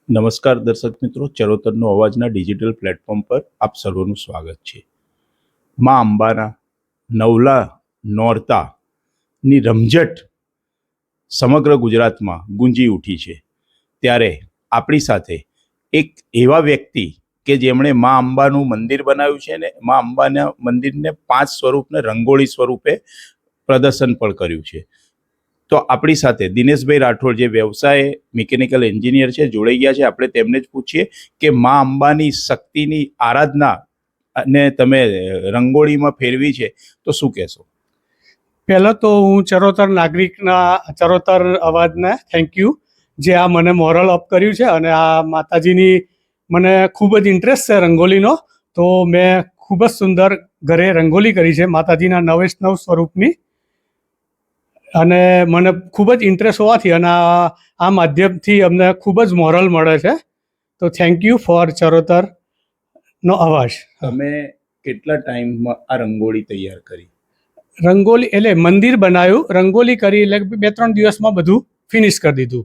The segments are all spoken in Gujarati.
નમસ્કાર દર્શક મિત્રો, ચરોતરનો અવાજના ડિજિટલ પ્લેટફોર્મ પર આપ સર્વનું સ્વાગત છે. મા અંબાના નવલા નોરતાની રમઝટ સમગ્ર ગુજરાતમાં ગુંજી ઉઠી છે. ત્યારે આપણી સાથે એક એવા વ્યક્તિ કે જેમણે મા અંબાનું મંદિર બનાવ્યું છે ને મા અંબાના મંદિરને 5 સ્વરૂપને રંગોળી સ્વરૂપે પ્રદર્શન પણ કર્યું છે. તો આપણી સાથે દિનેશભાઈ રાઠોડ, જે વ્યવસાય મિકેનિકલ એન્જિનિયર છે, જોડાઈ ગયા છે. આપણે તેમને જ પૂછીએ કે મા અંબાની શક્તિની આરાધના અને તમે રંગોળીમાં ફેરવી છે, તો શું કહેશો? પહેલાં તો હું ચરોતર નાગરિકના ચરોતર અવાજને થેન્ક યુ, જે આ મને મોરલ અપ કર્યું છે. અને આ માતાજીની મને ખૂબ જ ઇન્ટરેસ્ટ છે રંગોલીનો, તો મેં ખૂબ જ સુંદર ઘરે રંગોલી કરી છે માતાજીના 9 સ્વરૂપની. અને મને ખૂબ જ ઇન્ટરેસ્ટ હોવાથી અને આ માધ્યમથી અમને ખૂબ જ મોરલ મળે છે. તો થેન્ક યુ ફોર ચરોતરનો અવાજ. તમે કેટલા ટાઈમમાં આ રંગોળી તૈયાર કરી? રંગોલી એટલે મંદિર બનાવ્યું, રંગોલી કરી એટલે 2-3 દિવસમાં બધું ફિનિશ કરી દીધું.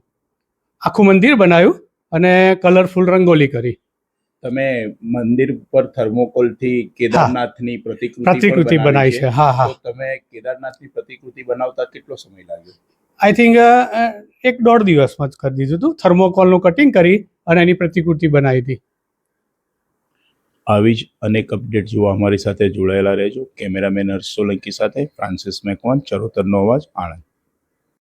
આખું મંદિર બનાવ્યું અને કલરફુલ રંગોલી કરી. તમે મંદિર પર થર્મોકોલથી કેદારનાથની પ્રતિકૃતિ બનાવી છે. હા હા. તો તમે કેદારનાથની પ્રતિકૃતિ બનાવતા કેટલો સમય લાગ્યો? આઈ થિંક 1-1.5 દિવસમાં જ કરી દીધું હતું. થર્મોકોલનું કટિંગ કરી અને એની પ્રતિકૃતિ બનાવી હતી. આવી જ અનેક અપડેટ જોવા અમારી સાથે જોડાયેલા રહેજો. કેમેરામેન હર્ષ સોલંકી સાથે ફ્રાન્સિસ મેકવાન, ચરોતરનો અવાજ, આણંદ.